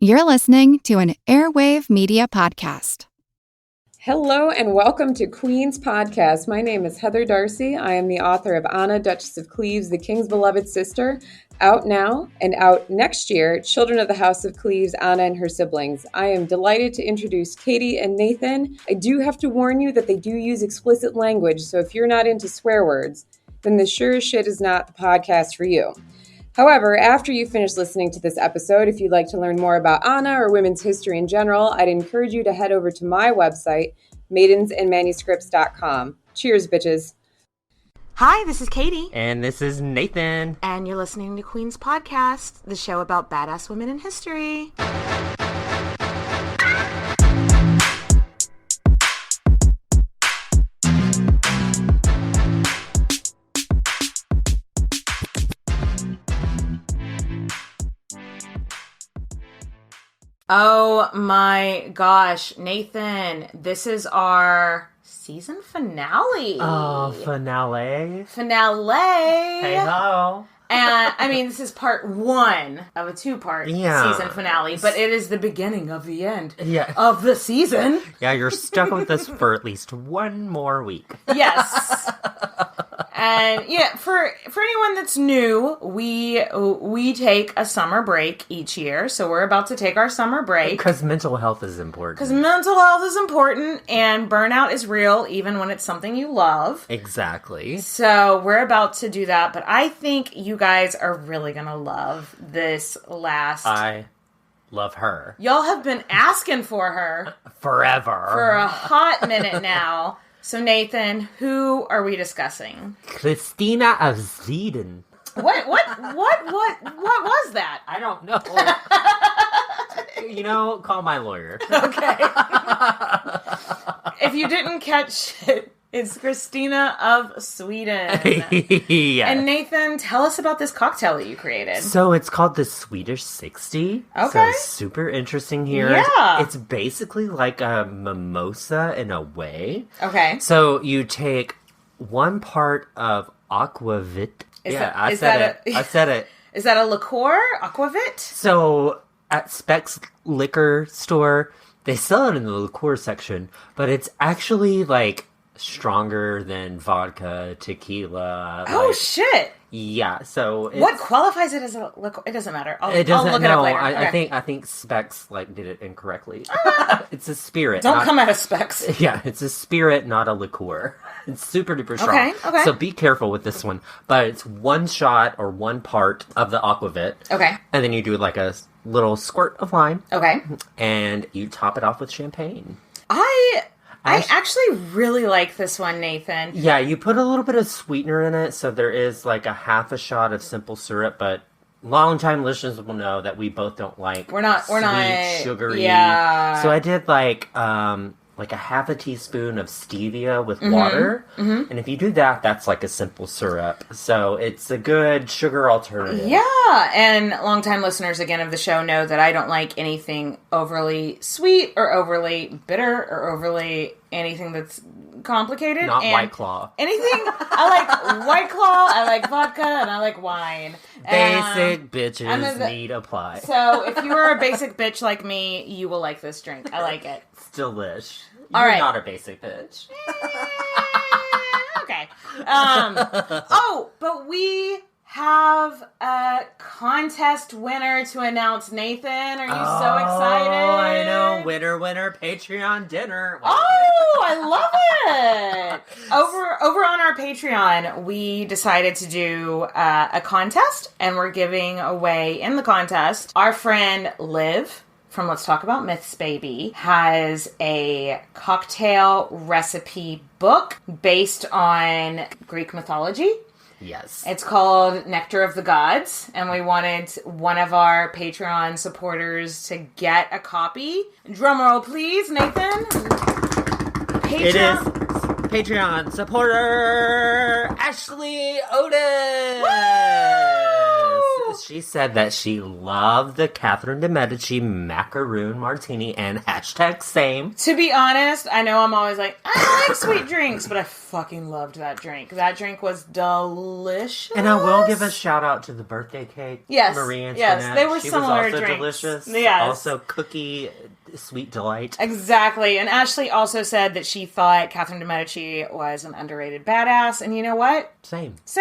You're listening to an Airwave Media Podcast. Hello and welcome to Queen's Podcast. My name is Heather Darcy. I am the author of Anna, Duchess of Cleves, the King's Beloved Sister, out now and out next year, Children of the House of Cleves, Anna and Her Siblings. I am delighted to introduce Katie and Nathan. I do have to warn you that they do use explicit language, so if you're not into swear words, then this sure as shit is not the podcast for you. However, after you finish listening to this episode, if you'd like to learn more about Anna or women's history in general, I'd encourage you to head over to my website, maidensandmanuscripts.com. Cheers, bitches. Hi, this is Katie. And this is Nathan. And you're listening to Queen's Podcast, the show about badass women in history. Oh my gosh, Nathan, this is our season finale. Oh, finale. Hey ho. And, I mean, this is part one of a two-part season finale, but it is the beginning of the end of the season. Yeah, you're stuck with us for at least one more week. Yes. And yeah, for anyone that's new, we take a summer break each year. So we're about to take our summer break. Because mental health is important. Because mental health is important, and burnout is real, even when it's something you love. Exactly. So we're about to do that, but I think you guys are really going to love this last... I love her. Y'all have been asking for her. Forever. For a hot minute now. So, Nathan, who are we discussing? Christina of Sweden. What was that? I don't know. Call my lawyer. Okay. If you didn't catch it, it's Christina of Sweden. Yeah. And Nathan, tell us about this cocktail that you created. So it's called the Swedish 60. Okay. So it's super interesting here. Yeah. It's basically like a mimosa in a way. Okay. So you take 1 part of aquavit. I said it. Is that a liqueur? Aquavit? So at Speck's liquor store, they sell it in the liqueur section, but it's actually like stronger than vodka, tequila. Oh, shit. Yeah, so what qualifies it as a liqueur? It doesn't matter. I'll look it up later. I think Specs did it incorrectly. It's a spirit. Don't come out of Specs. Yeah, it's a spirit, not a liqueur. It's super duper strong. Okay. So be careful with this one. But it's 1 shot or 1 part of the aquavit. Okay. And then you do like a little squirt of lime. Okay. And you top it off with champagne. I actually really like this one, Nathan. Yeah, you put a little bit of sweetener in it, so there is like a half a shot of simple syrup, but long-time listeners will know that we both don't like we're not sugary. Yeah. So I did like a half a teaspoon of stevia with water, and if you do that, that's like a simple syrup. So it's a good sugar alternative. Yeah, and longtime listeners, again, of the show know that I don't like anything overly sweet or overly bitter or overly anything that's complicated. Not White Claw. Anything. I like White Claw, I like vodka, and I like wine. Basic bitches need apply. So if you are a basic bitch like me, you will like this drink. I like it. It's delish. All You're right. not a basic bitch. Okay. But we have a contest winner to announce, Nathan. Are you so excited? Oh, I know. Winner, Patreon dinner. Oh, I love it. Over on our Patreon, we decided to do a contest, and we're giving away in the contest. Our friend Liv from Let's Talk About Myths, Baby, has a cocktail recipe book based on Greek mythology. Yes. It's called Nectar of the Gods, and we wanted one of our Patreon supporters to get a copy. Drumroll, please, Nathan. It is Patreon supporter Ashley Otis. Woo! She said that she loved the Catherine de Medici macaroon martini and hashtag same. To be honest, I know I'm always like, I like sweet drinks, but I fucking loved that drink. That drink was delicious. And I will give a shout out to the birthday cake. Yes. Marie Antoinette. Yes, they were she similar was also drinks. delicious. Yes. Also cookie sweet delight. Exactly. And Ashley also said that she thought Catherine de Medici was an underrated badass. And you know what? Same. So,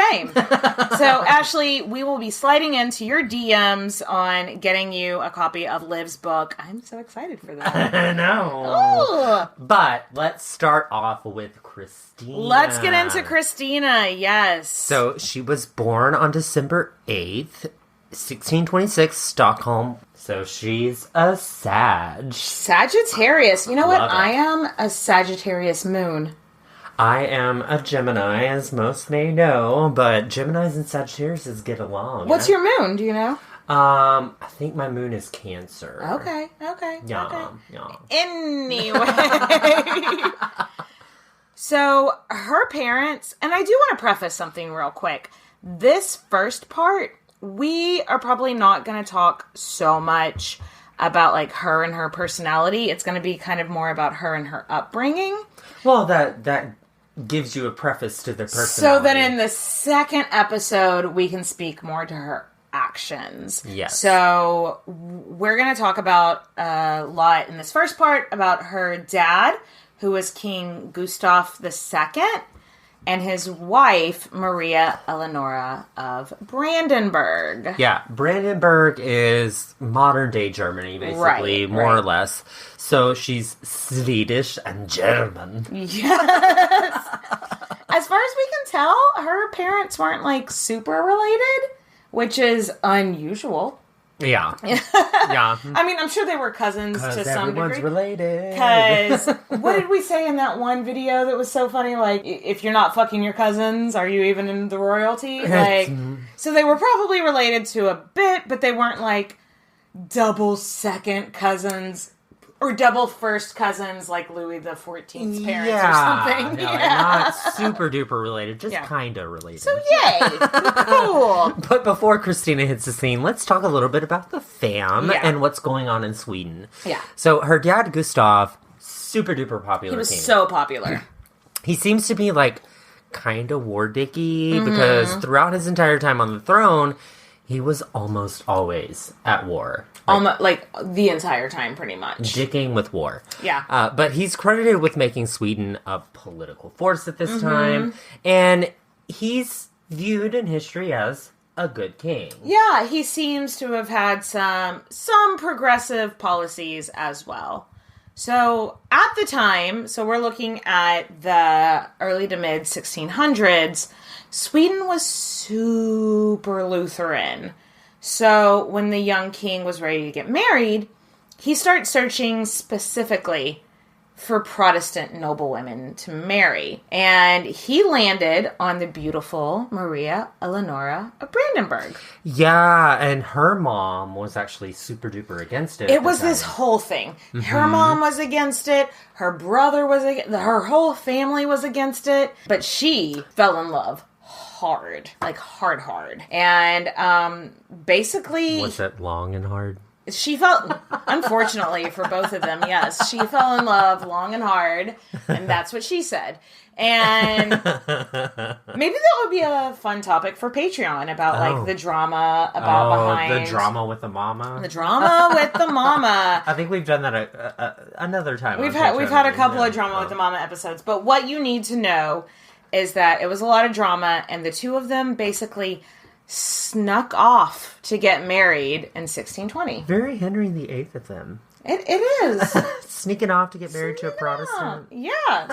Ashley, we will be sliding into your DMs on getting you a copy of Liv's book. I'm so excited for that. I know. Ooh. But let's start off with Christina. Let's get into Christina. Yes. So she was born on December 8th, 1626, Stockholm. So she's a Sag. Sagittarius. You know what? Love it. I am a Sagittarius moon. I am a Gemini, as most may know, but Geminis and Sagittarius get along. What's your moon? Do you know? I think my moon is Cancer. Okay. Yeah. Anyway. So her parents, and I do want to preface something real quick. This first part, we are probably not going to talk so much about like her and her personality. It's going to be kind of more about her and her upbringing. Well, that gives you a preface to their personality. So that in the second episode, we can speak more to her actions. Yes. So we're going to talk about a lot in this first part about her dad, who was King Gustav II, and his wife, Maria Eleonora of Brandenburg. Yeah, Brandenburg is modern-day Germany, basically, more or less. So she's Swedish and German. Yes! As far as we can tell, her parents weren't, like, super related, which is unusual. Yeah. Yeah. I mean, I'm sure they were cousins to some degree. Everyone's related. Because, what did we say in that one video that was so funny? Like, if you're not fucking your cousins, are you even in the royalty? Like, so they were probably related to a bit, but they weren't like double second cousins or double first cousins like Louis the 14th's parents or something. Not super duper related, just kind of related. So yay! Cool! But before Christina hits the scene, let's talk a little bit about the fam and what's going on in Sweden. Yeah. So her dad, Gustav, super duper popular. He was so popular. He seems to be like kind of war dicky because throughout his entire time on the throne, he was almost always at war. Like the entire time, pretty much. Dicking with war. Yeah. But he's credited with making Sweden a political force at this time. And he's viewed in history as a good king. Yeah, he seems to have had some progressive policies as well. So at the time, so we're looking at the early to mid 1600s, Sweden was super Lutheran. So when the young king was ready to get married, he started searching specifically for Protestant noblewomen to marry. And he landed on the beautiful Maria Eleonora of Brandenburg. Yeah, and her mom was actually super duper against it. It was this whole thing. Her mom was against it. Her brother was against it. Her whole family was against it. But she fell in love hard. Like hard. And basically... Was it long and hard? She felt, unfortunately for both of them, yes, she fell in love long and hard, and that's what she said. And maybe that would be a fun topic for Patreon about like the drama behind the drama with the mama. The drama with the mama. I think we've done that another time. We've had a couple of drama with the mama episodes, but what you need to know is that it was a lot of drama, and the two of them basically snuck off to get married in 1620. Very Henry VIII of them. It is. Sneaking off to get married to a Protestant. Yeah.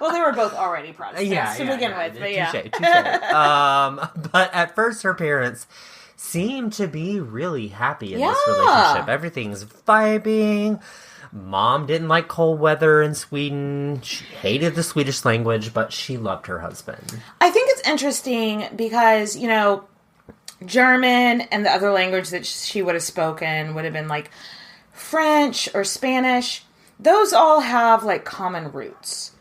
Well, they were both already Protestants to begin with. But Touché. But at first, her parents seem to be really happy in this relationship. Everything's vibing. Mom didn't like cold weather in Sweden. She hated the Swedish language, but she loved her husband. I think it's interesting because, you know, German and the other language that she would have spoken would have been like French or Spanish. Those all have like common roots.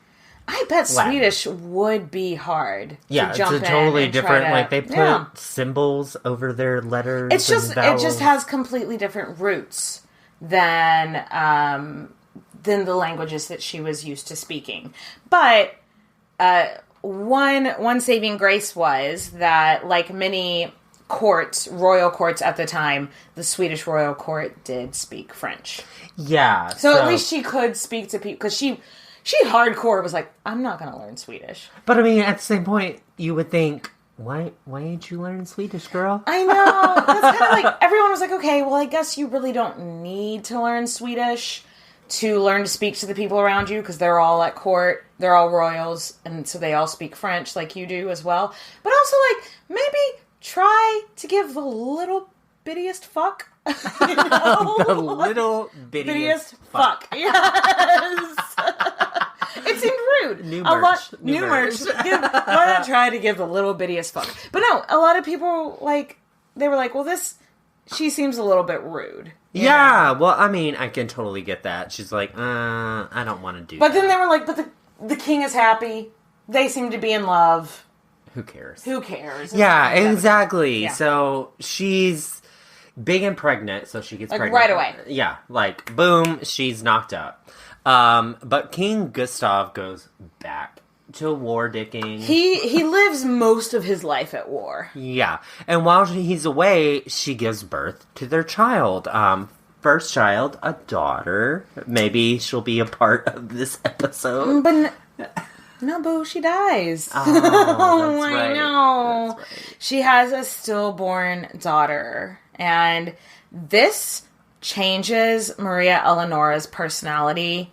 I bet Latin. Swedish would be hard. Yeah, to jump it's a totally in different. to, Like they put symbols over their letters. It's just and vowels. it just has completely different roots than the languages that she was used to speaking. But one saving grace was that, like many royal courts at the time, the Swedish royal court did speak French. Yeah. So at least she could speak to people, because she hardcore was like, I'm not going to learn Swedish. But I mean, at the same point, you would think, why ain't you learning Swedish, girl? I know. That's kind of like, everyone was like, okay, well, I guess you really don't need to learn Swedish to learn to speak to the people around you, because they're all at court, they're all royals, and so they all speak French like you do as well. But also, like, maybe try to give the little bittiest fuck. You know? The little bittiest fuck. Yes. It seemed rude. New merch. New merch. Why not try to give the little bittiest fuck? But no, a lot of people, like, they were like, well, she seems a little bit rude. Yeah, well, I mean, I can totally get that. She's like, I don't want to do that. But then they were like, but the king is happy. They seem to be in love. Who cares? Yeah, exactly. Yeah. So she's big and pregnant, so she gets pregnant. Right away. Yeah, like, boom, she's knocked up. But King Gustav goes back to war dicking. He lives most of his life at war. Yeah, and while he's away, she gives birth to their child. First child, a daughter. Maybe she'll be a part of this episode. But no, boo, she dies. Oh, that's I right. know. That's right. She has a stillborn daughter, and this changes Maria Eleonora's personality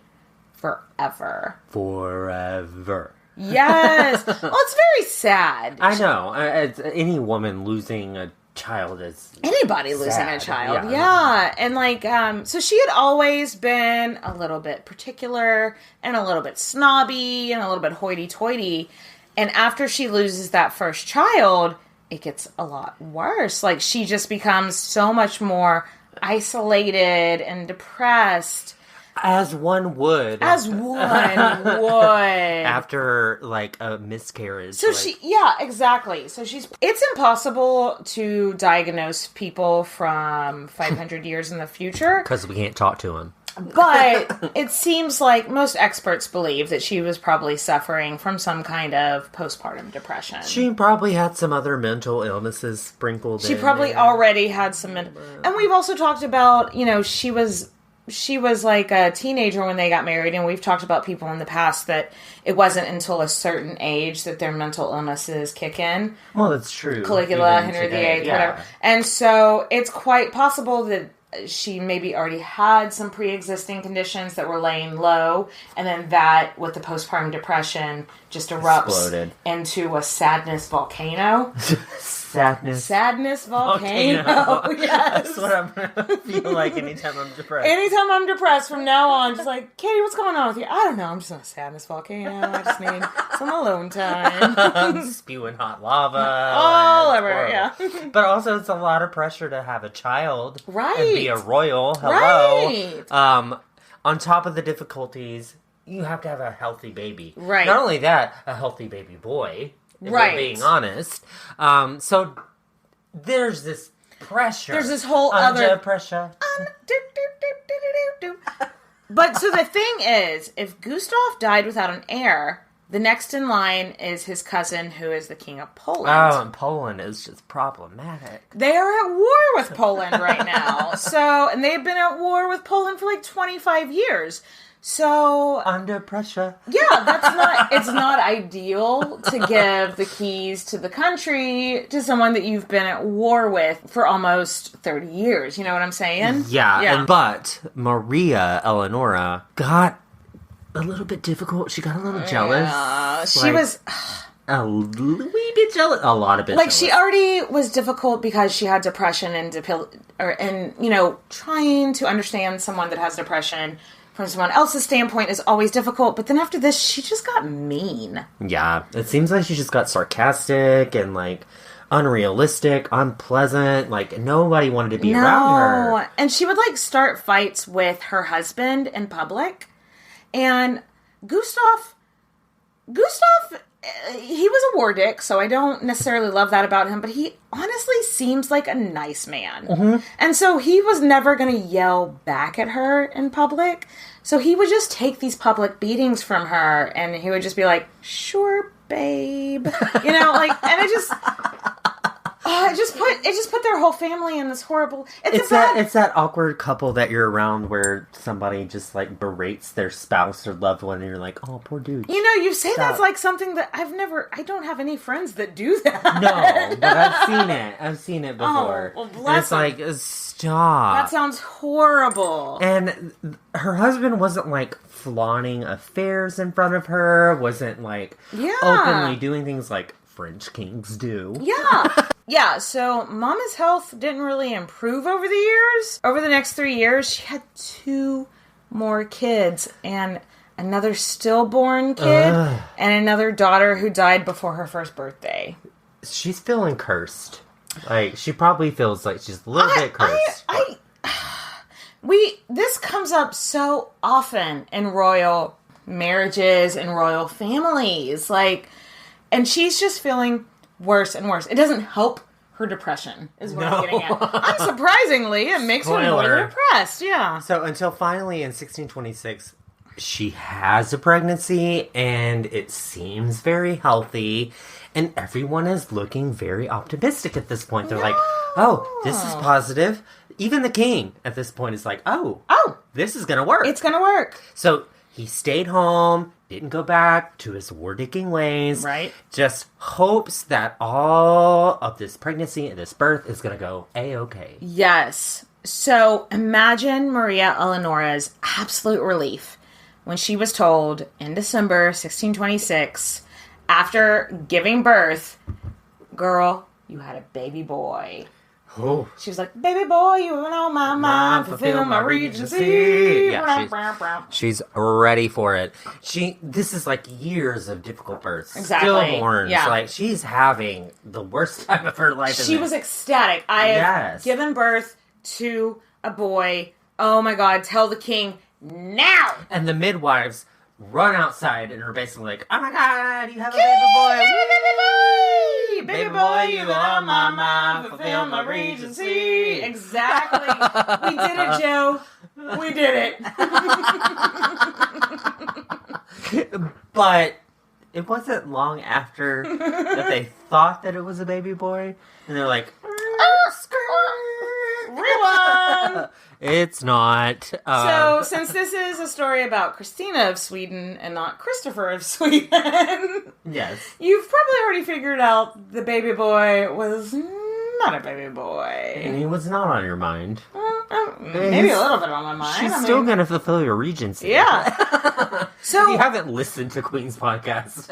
forever. Forever. Yes. Well, it's very sad. I know. Any woman losing a child is Anybody losing sad. a child. Yeah. Yeah. And like, so she had always been a little bit particular and a little bit snobby and a little bit hoity-toity. And after she loses that first child, it gets a lot worse. Like, she just becomes so much more isolated and depressed. As one would. After, like, a miscarriage. So yeah, exactly. So it's impossible to diagnose people from 500 years in the future. Because we can't talk to him. But it seems like most experts believe that she was probably suffering from some kind of postpartum depression. She probably had some other mental illnesses sprinkled in. She probably already had some... And we've also talked about, she was like a teenager when they got married, and we've talked about people in the past that it wasn't until a certain age that their mental illnesses kick in. Well, that's true. Caligula, Henry VIII, whatever. And so it's quite possible that she maybe already had some pre-existing conditions that were laying low, and then that, with the postpartum depression, just erupts into a sadness volcano. Sadness volcano. Yes. That's what I'm gonna feel like anytime I'm depressed. Anytime I'm depressed from now on, just like, Katie, what's going on with you? I don't know. I'm just on a sadness volcano. I just need some alone time. Spewing hot lava. All over, yeah. But also, it's a lot of pressure to have a child. Right. And be a royal. Hello. Right. On top of the difficulties, you have to have a healthy baby. Right. Not only that, a healthy baby boy. If right. we're being honest. So there's this pressure. There's this whole under other pressure. But so the thing is, if Gustav died without an heir, the next in line is his cousin, who is the king of Poland. Oh, and Poland is just problematic. They are at war with Poland right now. And they've been at war with Poland for like 25 years. So under pressure. Yeah, it's not ideal to give the keys to the country to someone that you've been at war with for almost 30 years. You know what I'm saying? Yeah. But Maria Eleonora got a little bit difficult. She got a little jealous. She was a wee bit jealous. A lot of bit jealous. She already was difficult because she had depression and trying to understand someone that has depression from someone else's standpoint is always difficult, but then after this, she just got mean. Yeah, it seems like she just got sarcastic and, like, unrealistic, unpleasant. Like, nobody wanted to be around her. And she would, like, start fights with her husband in public. And Gustav Gustav, he was a war dick, so I don't necessarily love that about him, but he honestly seems like a nice man. Mm-hmm. And so he was never going to yell back at her in public. So he would just take these public beatings from her, and he would just be like, sure, babe. You know, like, and it just put their whole family in this horrible. It's that awkward couple that you're around where somebody just like berates their spouse or loved one, and you're like, oh, poor dude. You know, you say that's like something that I don't have any friends that do that. No, but I've seen it before. Oh, well, bless and it's him. like, stop. That sounds horrible. And her husband wasn't like flaunting affairs in front of her, wasn't like openly doing things like French kings do. Yeah. Yeah, so Mama's health didn't really improve over the years. Over the next 3 years, she had 2 more kids and another stillborn kid and another daughter who died before her first birthday. She's feeling cursed. Like, she probably feels like she's a little bit cursed. This comes up so often in royal marriages and royal families. Like, and she's just feeling worse and worse. It doesn't help her depression, is what I'm getting at. Unsurprisingly, it makes her more depressed, yeah. So until finally in 1626, she has a pregnancy, and it seems very healthy, and everyone is looking very optimistic at this point. They're like, oh, this is positive. Even the king at this point is like, oh, this is going to work. It's going to work. So he stayed home, didn't go back to his war-dicking ways. Right. Just hopes that all of this pregnancy and this birth is going to go A-okay. Yes. So imagine Maria Eleonora's absolute relief when she was told in December 1626, after giving birth, girl, you had a baby boy. Oh. She was like, baby boy, you know my mind, fulfill my regency. Yeah, she's ready for it. This is like years of difficult births. Exactly. Stillborns. Yeah. Like, she's having the worst time of her life. She was ecstatic. I have given birth to a boy. Oh my God, tell the king now. And the midwives run outside and are basically like, oh my God, you have a baby boy. Baby boy, you are my mind, fulfill my regency. Exactly. We did it, Joe. We did it. But it wasn't long after that they thought that it was a baby boy. And they're like, rewind. It's not. So, since this is a story about Christina of Sweden and not Christopher of Sweden, yes, you've probably already figured out the baby boy was not a baby boy. And he was not on your mind. Maybe a little bit on my mind. She's still going to fulfill your regency. Yeah. So, if you haven't listened to Queen's podcast.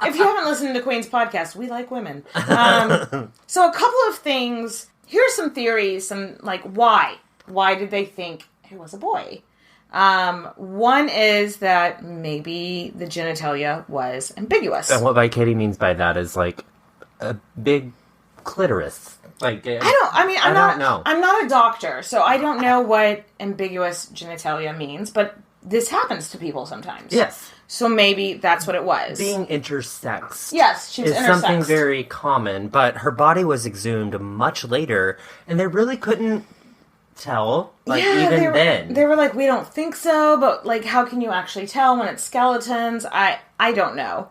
If you haven't listened to Queen's podcast, we like women. So, a couple of things. Here's some theories. Some, like, why? Why did they think it was a boy? One is that maybe the genitalia was ambiguous. And what Katie means by that is like a big clitoris. Like I don't know. I'm not a doctor, so I don't know what ambiguous genitalia means, but this happens to people sometimes. Yes. So maybe that's what it was. Being intersexed. Yes, she was is intersexed. Something very common, but her body was exhumed much later, and they really couldn't tell, then. They were like, we don't think so, but like, how can you actually tell when it's skeletons? I don't know.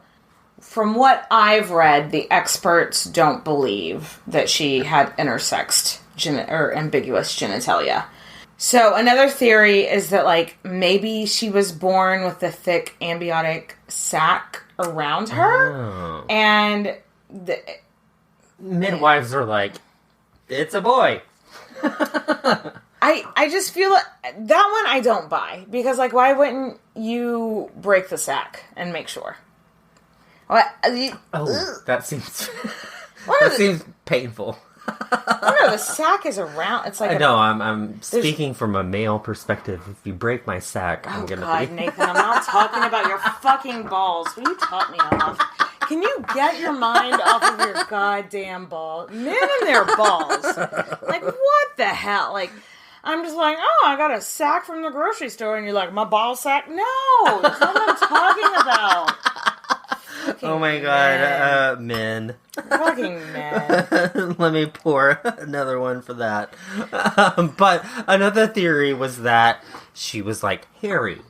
From what I've read, the experts don't believe that she had intersexed or ambiguous genitalia. So another theory is that like maybe she was born with the thick amniotic sac around her, and the midwives are like, it's a boy. I just feel that one I don't buy, because like, why wouldn't you break the sack and make sure? That seems painful. No, the sack is around. It's like I know. I'm speaking from a male perspective. If you break my sack, I'm gonna. God, Nathan, I'm not talking about your fucking balls. Will you top me off? Can you get your mind off of your goddamn balls? Men and their balls. Like, what the hell? Like, I'm just like, oh, I got a sack from the grocery store, and you're like, my ball sack? No, that's not what I'm talking about. Fucking Oh my god, men. Fucking men. Let me pour another one for that. But another theory was that she was like hairy.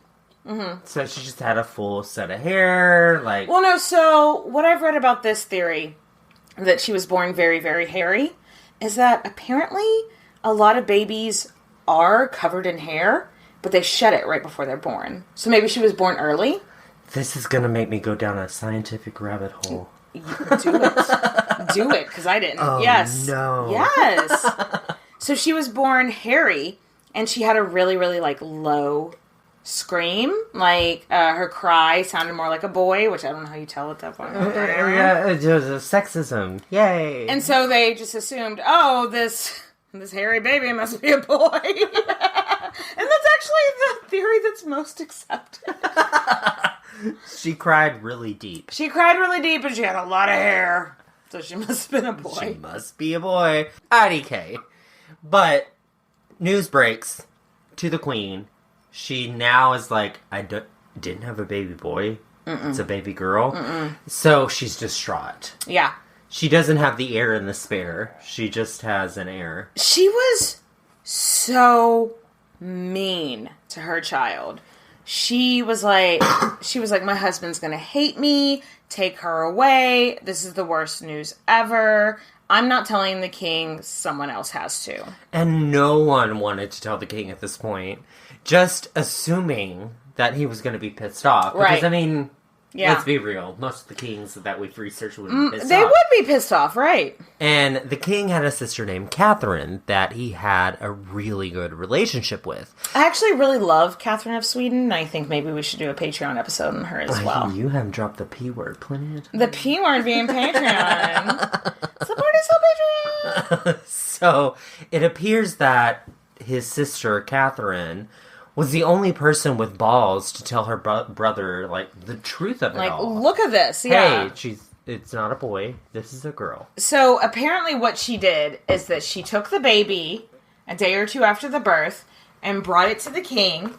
Mm-hmm. So she just had a full set of hair, like... Well, no, so what I've read about this theory, that she was born very, very hairy, is that apparently a lot of babies are covered in hair, but they shed it right before they're born. So maybe she was born early. This is gonna make me go down a scientific rabbit hole. Do it. Do it, because I didn't. Oh, yes. no. Yes. So she was born hairy, and she had a really, really, like, low scream. Like, her cry sounded more like a boy, which I don't know how you tell at that point. Yeah, it was sexism. Yay. And so they just assumed, oh, this hairy baby must be a boy. And that's actually the theory that's most accepted. She cried really deep. She cried really deep and she had a lot of hair. So she must have been a boy. She must be a boy. IDK. But news breaks to the queen. She now is like, didn't have a baby boy. Mm-mm. It's a baby girl. Mm-mm. So she's distraught. Yeah. She doesn't have the heir in the spare. She just has an heir. She was so mean to her child. She was like, my husband's gonna hate me. Take her away. This is the worst news ever. I'm not telling the king. Someone else has to. And no one wanted to tell the king at this point. Just assuming that he was going to be pissed off. Because, Right. I mean, Yeah. let's be real. Most of the kings that we've researched would be pissed off. They would be pissed off, right? And the king had a sister named Catherine that he had a really good relationship with. I actually really love Catherine of Sweden. I think maybe we should do a Patreon episode on her as well. You haven't dropped the P word plenty of times. The P word being Patreon. Support us on Patreon. So, it appears that his sister, Catherine, was the only person with balls to tell her brother, like, the truth of it all. Look at this, yeah. Hey, it's not a boy, this is a girl. So, apparently what she did is that she took the baby a day or two after the birth and brought her to the king,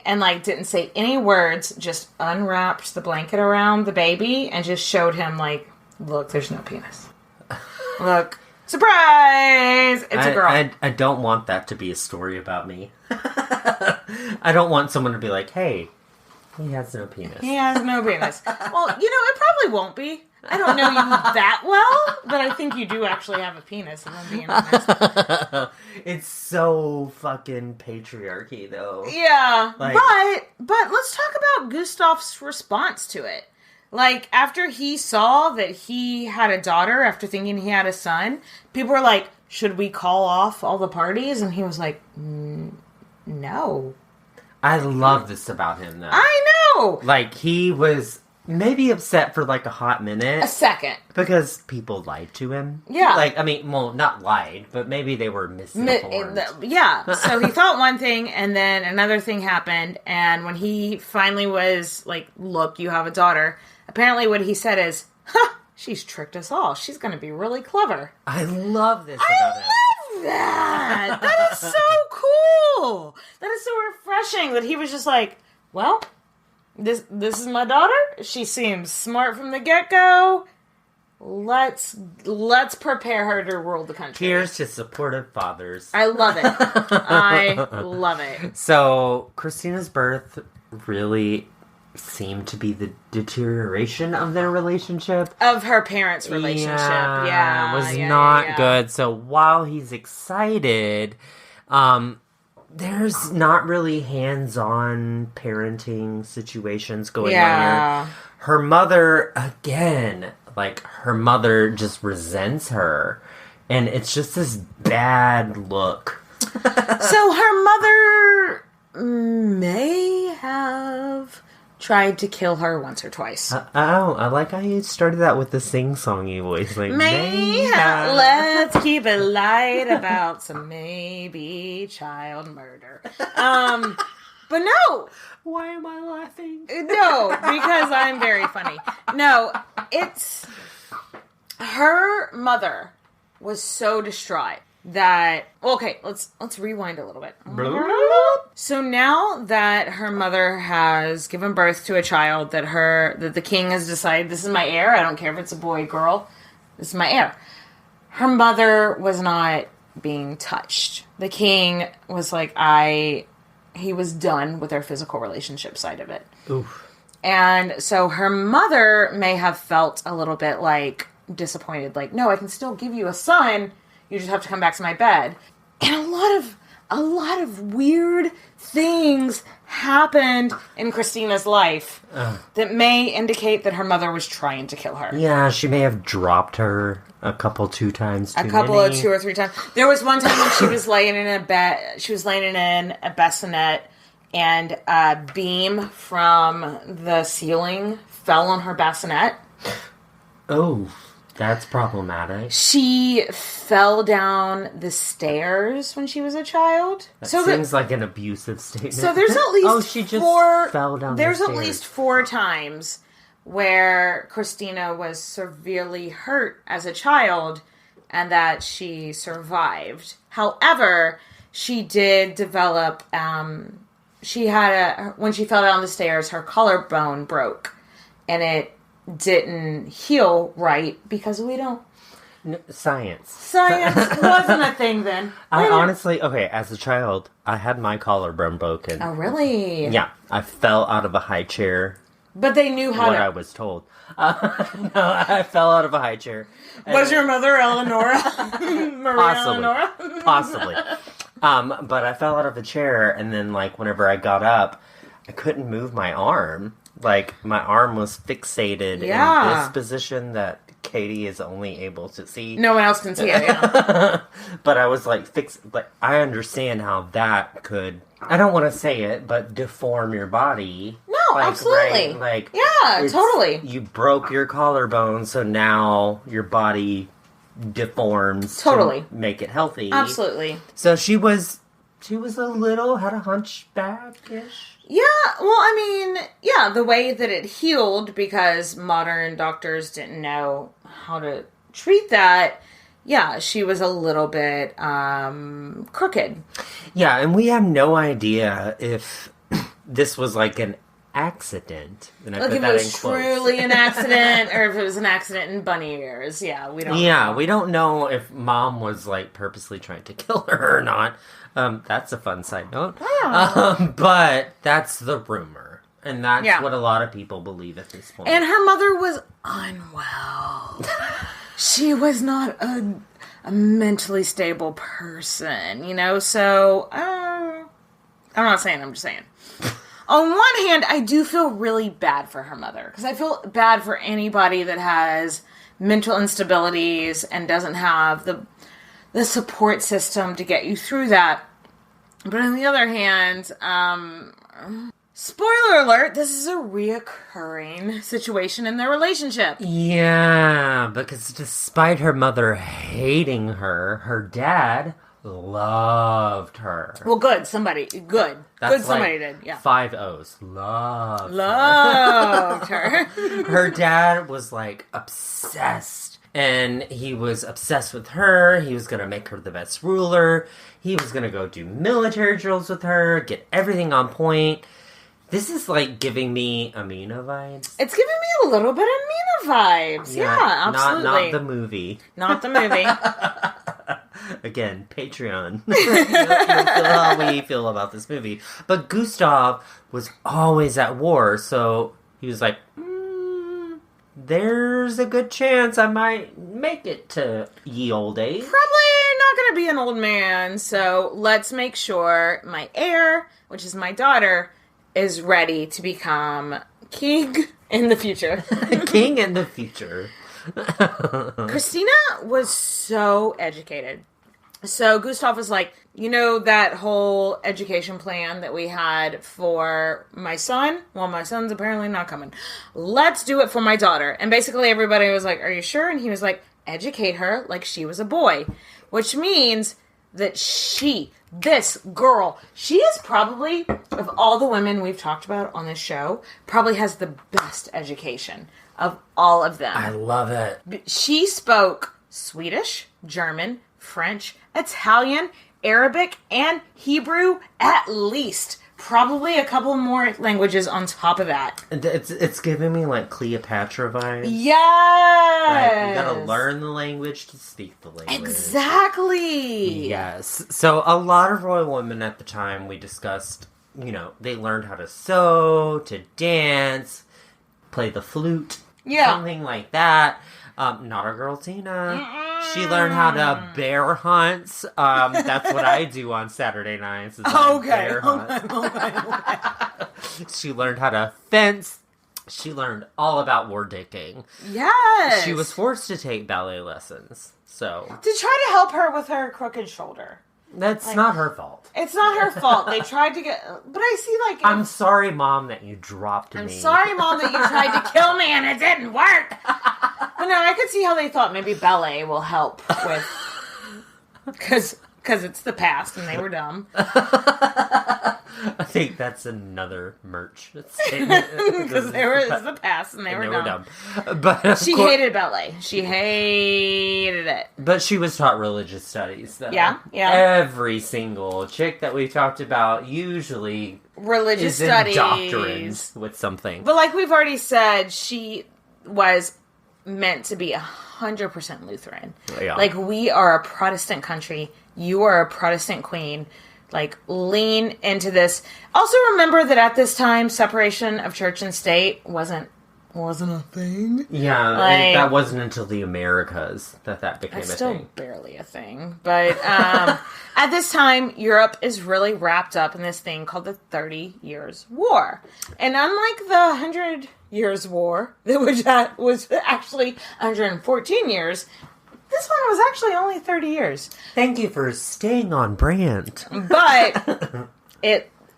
and, like, didn't say any words, just unwrapped the blanket around the baby and just showed him, like, look, there's no penis. Look. Surprise! It's a girl. I don't want that to be a story about me. I don't want someone to be like, hey, he has no penis. He has no penis. Well, it probably won't be. I don't know you that well, but I think you do actually have a penis, if I'm being honest. It's so fucking patriarchy, though. Yeah, Like, but let's talk about Gustav's response to it. Like, after he saw that he had a daughter after thinking he had a son, people were like, should we call off all the parties? And he was like, no. I love this about him, though. I know! Like, he was maybe upset for, like, a hot minute. A second. Because people lied to him. Yeah. Like, I mean, well, not lied, but maybe they were misinformed. Yeah. So he thought one thing, and then another thing happened, and when he finally was like, look, you have a daughter, apparently what he said is, she's tricked us all. She's going to be really clever. I love this about him. I love that. That is so cool. That is so refreshing that he was just like, well, this is my daughter. She seems smart from the get-go. Let's prepare her to rule the country. Here's to supportive fathers. I love it. I love it. So, Christina's birth really seemed to be the deterioration of their relationship. Of her parents' relationship. Yeah. It was not good. So, while he's excited, there's not really hands-on parenting situations going on here. Her mother, again, her mother just resents her. And it's just this bad look. So her mother may have tried to kill her once or twice. I like how you started that with the sing-songy voice. Like, let's keep it light about some maybe child murder. But no. Why am I laughing? No, because I'm very funny. No, it's... Her mother was so distraught that... Okay, let's rewind a little bit. So now that her mother has given birth to a child, that the king has decided, this is my heir, I don't care if it's a boy or girl, this is my heir. Her mother was not being touched. The king was like, he was done with their physical relationship side of it. Oof. And so her mother may have felt a little bit like disappointed, like, no, I can still give you a son, you just have to come back to my bed. And a lot of weird things happened in Christina's life that may indicate that her mother was trying to kill her. Yeah, she may have dropped her two times. Two or three times. There was one time when she was laying in a bed. She was laying in a bassinet, and a beam from the ceiling fell on her bassinet. Oh, that's problematic. She fell down the stairs when she was a child. That seems like an abusive statement. So there's at least she just fell down There's the at stairs. least 4 times where Christina was severely hurt as a child and that she survived. However, she did develop, when she fell down the stairs, her collarbone broke and it didn't heal right because we don't... Science wasn't a thing then. I honestly, as a child, I had my collarbone broken. Oh, really? Yeah, I fell out of a high chair. But they knew how I was told. No, I fell out of a high chair. Was your mother Eleonora? Eleonora? Possibly. But I fell out of a chair, and then, whenever I got up, I couldn't move my arm. My arm was fixated in this position that Katie is only able to see. No one else can see it, yeah. But I was, fixed. I understand how that could, I don't want to say it, but deform your body. No, absolutely. Right? Yeah, totally. You broke your collarbone, so now your body deforms to make it healthy. Absolutely. So she was had a hunchback-ish. Yeah, well, the way that it healed, because modern doctors didn't know how to treat that, she was a little bit crooked. Yeah, and we have no idea if this was an accident. And if it was truly an accident, or if it was an accident in bunny ears. Yeah, we don't know. Yeah, we don't know if Mom was, purposely trying to kill her or not. That's a fun side note. Oh. But that's the rumor. And that's what a lot of people believe at this point. And her mother was unwell. She was not a mentally stable person, so... I'm not saying, I'm just saying. On one hand, I do feel really bad for her mother. Because I feel bad for anybody that has mental instabilities and doesn't have the support system to get you through that. But on the other hand, spoiler alert, this is a reoccurring situation in their relationship. Yeah, because despite her mother hating her, her dad loved her. Well, good. Somebody did. Yeah. 5 O's. Loved her. Her dad was obsessed. And he was obsessed with her. He was going to make her the best ruler. He was going to go do military drills with her, get everything on point. This is giving me Amina vibes. It's giving me a little bit of Amina vibes. Yeah, absolutely. Not the movie. Not the movie. Again, Patreon. You'll feel how we feel about this movie. But Gustav was always at war, so he was like... there's a good chance I might make it to ye old age. Probably not going to be an old man, so let's make sure my heir, which is my daughter, is ready to become king in the future. King in the future. Christina was so educated. So Gustav was like, that whole education plan that we had for my son? Well, my son's apparently not coming. Let's do it for my daughter. And basically everybody was like, are you sure? And he was like, educate her like she was a boy. Which means that this girl, she is probably, of all the women we've talked about on this show, probably has the best education of all of them. I love it. She spoke Swedish, German, French, Italian, Arabic, and Hebrew at least. Probably a couple more languages on top of that. It's giving me like Cleopatra vibes. Yes! Right? You gotta learn the language to speak the language. Exactly! Yes. So a lot of royal women at the time, we discussed, they learned how to sew, to dance, play the flute, something like that. Not our girl Tina. She learned how to bear hunt. That's what I do on Saturday nights. Bear hunt. Okay. She learned how to fence. She learned all about war dicking. Yes. She was forced to take ballet lessons. So to try to help her with her crooked shoulder. That's not her fault. It's not her fault. They tried to get... But I see, I'm sorry, Mom, that you dropped me. I'm sorry, Mom, that you tried to kill me and it didn't work. But no, I could see how they thought maybe ballet will help with... Because it's the past and they were dumb. I think that's another merch statement. Because it's the past and they were dumb. But she hated ballet. She hated it. But she was taught religious studies, though. Yeah. Every single chick that we talked about usually religious is studies indoctrined with something. But like we've already said, she was meant to be 100% Lutheran. Yeah. Like, we are a Protestant country. You are a Protestant queen. Like, lean into this. Also remember that at this time, separation of church and state wasn't a thing. Yeah, like, that wasn't until the Americas that became a thing. It's still barely a thing. But at this time, Europe is really wrapped up in this thing called the 30 Years' War. And unlike the 100 Years' War, which was actually 114 years... This one was actually only 30 years. Thank you for staying on brand. But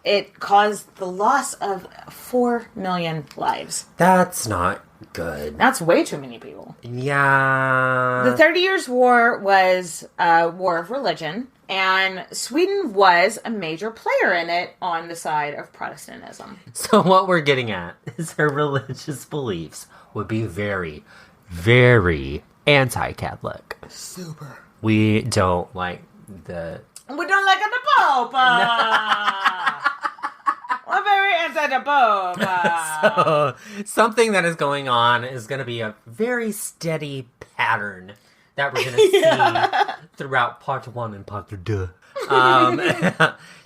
it caused the loss of 4 million lives. That's not good. That's way too many people. Yeah. The 30 Years' War was a war of religion, and Sweden was a major player in it on the side of Protestantism. So what we're getting at is her religious beliefs would be very, very anti-Catholic. Super. We don't like the... We don't like the Pope. We're very anti the Pope. So, something that is going on is going to be a very steady pattern that we're going to see throughout part 1 and part 2.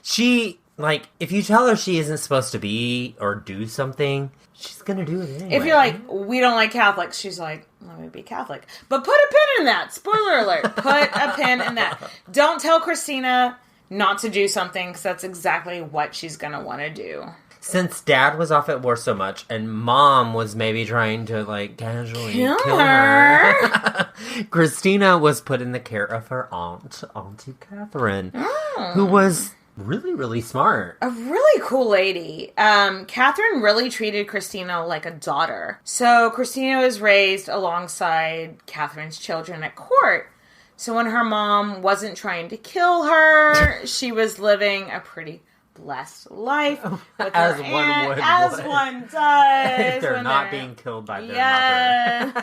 She, like, if you tell her she isn't supposed to be or do something, she's going to do it anyway. If you're like, we don't like Catholics, she's like, let me be Catholic. But put a pin in that. Spoiler alert. Put a pin in that. Don't tell Christina not to do something, because that's exactly what she's going to want to do. Since Dad was off at war so much, and Mom was maybe trying to, like, casually kill her, Christina was put in the care of her Auntie Catherine, who was really, really smart. A really cool lady. Catherine really treated Christina like a daughter. So Christina was raised alongside Catherine's children at court. So when her mom wasn't trying to kill her, she was living a pretty blessed life with as her one aunt, would. As one does. If they're not being killed by their mother.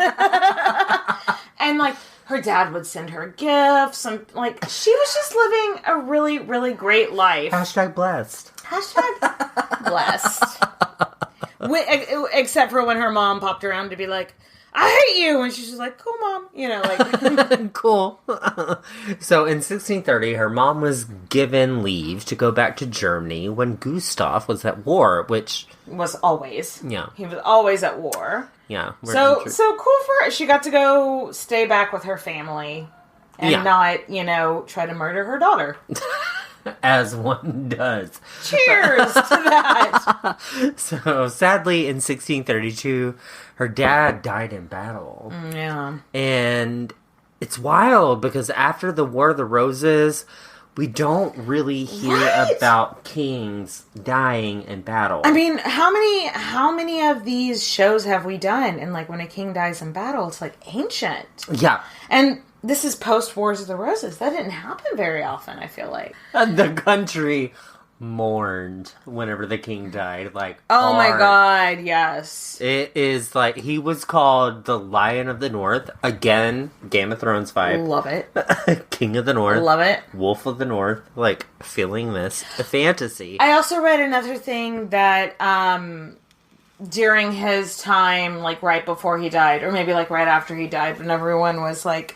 And like, her dad would send her gifts, and like, she was just living a really, really great life. Hashtag blessed. Hashtag blessed. Except for when her mom popped around to be like, I hate you! And she's just like, cool, Mom. You know, like... Cool. So, in 1630, her mom was given leave to go back to Germany when Gustav was at war, which... Was always. Yeah. He was always at war. Yeah. So cool for her. She got to go stay back with her family and not, try to murder her daughter. As one does. Cheers to that. So, sadly, in 1632, her dad died in battle. Yeah. And it's wild because after the War of the Roses, we don't really hear about kings dying in battle. I mean, how many of these shows have we done? And like, when a king dies in battle, it's like ancient. Yeah. And this is post Wars of the Roses. That didn't happen very often, I feel like. The country mourned whenever the king died. Like, oh hard. my god, yes. It is like, he was called the Lion of the North. Again, Game of Thrones vibe. Love it. King of the North. Love it. Wolf of the North. Like, feeling this fantasy. I also read another thing that, during his time, like, right before he died, or maybe, like, right after he died, when everyone was, like,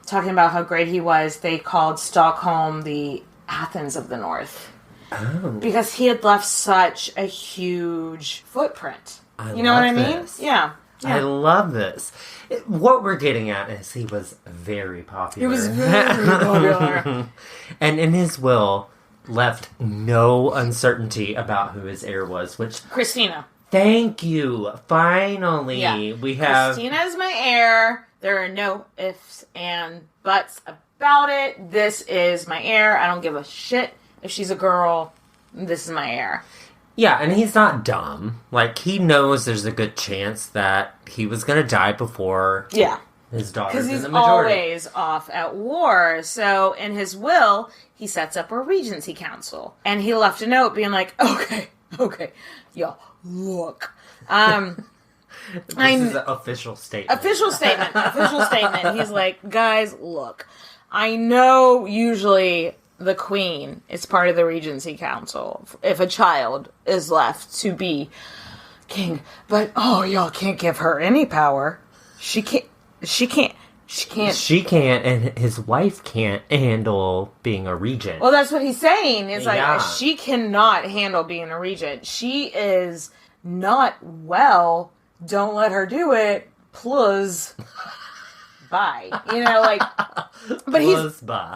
talking about how great he was, they called Stockholm the Athens of the North. Oh. Because he had left such a huge footprint. You know what I mean? This. Yeah. I love this. What we're getting at is he was very popular. He was very popular. And in his will, left no uncertainty about who his heir was, which... Christina. Thank you. Finally. We have... Christina is my heir. There are no ifs and buts about it. This is my heir. I don't give a shit if she's a girl. This is my heir. Yeah, and he's not dumb. Like, he knows there's a good chance that he was going to die before his daughter's in the majority. Because he's always off at war. So, in his will, he sets up a regency council. And he left a note being like, okay, y'all, look. This is an official statement. Official statement. He's like, guys, look. I know usually the queen is part of the Regency Council if a child is left to be king. But, y'all can't give her any power. She can't, and his wife can't handle being a regent. Well, that's what he's saying. It's like, she cannot handle being a regent. She is not well. Don't let her do it. Plus, bye. You know, like, but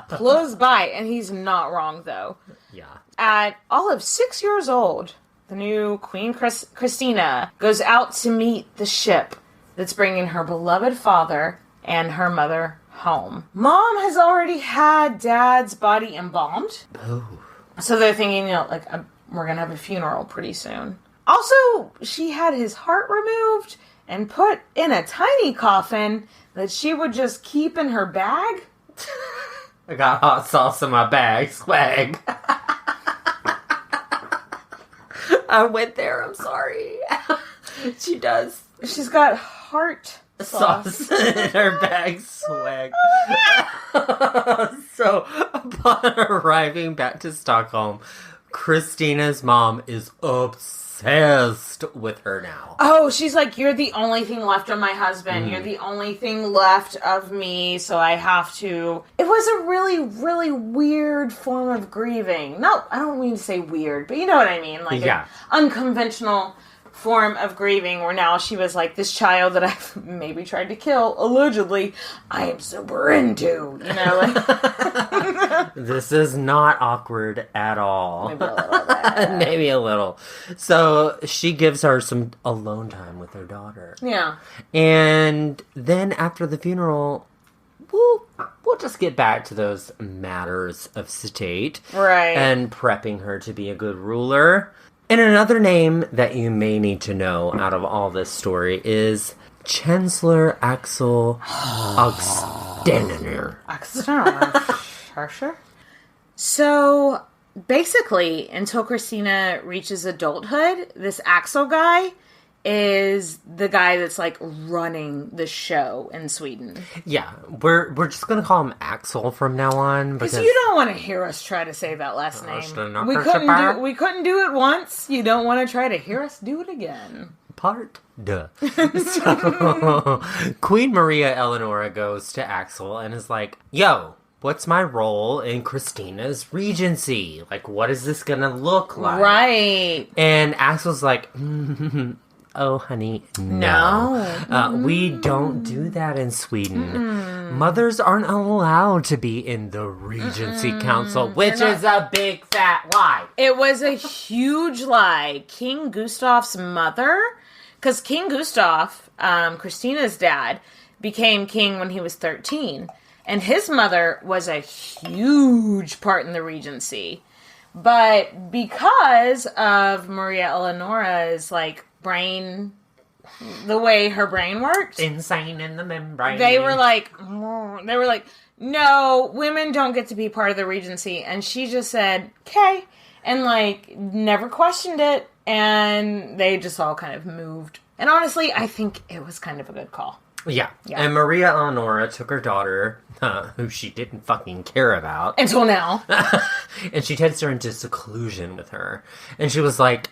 plus bye. And he's not wrong, though. Yeah. At all of 6 years old, the new Queen Christina goes out to meet the ship that's bringing her beloved father and her mother home. Mom has already had Dad's body embalmed. Oh. So they're thinking, we're going to have a funeral pretty soon. Also, she had his heart removed and put in a tiny coffin that she would just keep in her bag. I got hot sauce in my bag. Swag. I went there. I'm sorry. She does. She's got heart sauce in her bag. Swag. So, upon arriving back to Stockholm, Christina's mom is obsessed with her now. Oh, she's like, you're the only thing left of my husband. You're the only thing left of me, so I have to... It was a really, really weird form of grieving. No, I don't mean to say weird, but you know what I mean. Like an unconventional form of grieving where now she was like, this child that I've maybe tried to kill, allegedly, I am super into, like... This is not awkward at all. Maybe a little bit. Maybe a little. So she gives her some alone time with her daughter. Yeah. And then after the funeral, we'll just get back to those matters of state. Right. And prepping her to be a good ruler. And another name that you may need to know out of all this story is Chancellor Axel Oxenstierna. Sure. So, basically, until Christina reaches adulthood, this Axel guy is the guy that's, like, running the show in Sweden. Yeah, we're just gonna call him Axel from now on. Because you don't want to hear us try to say that last name. We couldn't do it once. You don't want to try to hear us do it again. Part duh. So, Queen Maria Eleonora goes to Axel and is like, yo, what's my role in Christina's regency? Like, what is this gonna look like? Right. And Axel's like, oh, honey, no. We don't do that in Sweden. Mothers aren't allowed to be in the Regency Council, which is a big fat lie. It was a huge lie. King Gustav's mother, because King Gustav, Christina's dad, became king when he was 13. And his mother was a huge part in the Regency. But because of Maria Eleonora's, like, brain, the way her brain worked, insane in the membrane, they were like, no, women don't get to be part of the Regency. And she just said, okay. and, like, never questioned it, and they just all kind of moved. And honestly, I think it was kind of a good call. Yeah. And Maria Eleonora took her daughter, who she didn't fucking care about. Until now. And she takes her into seclusion with her. And she was like,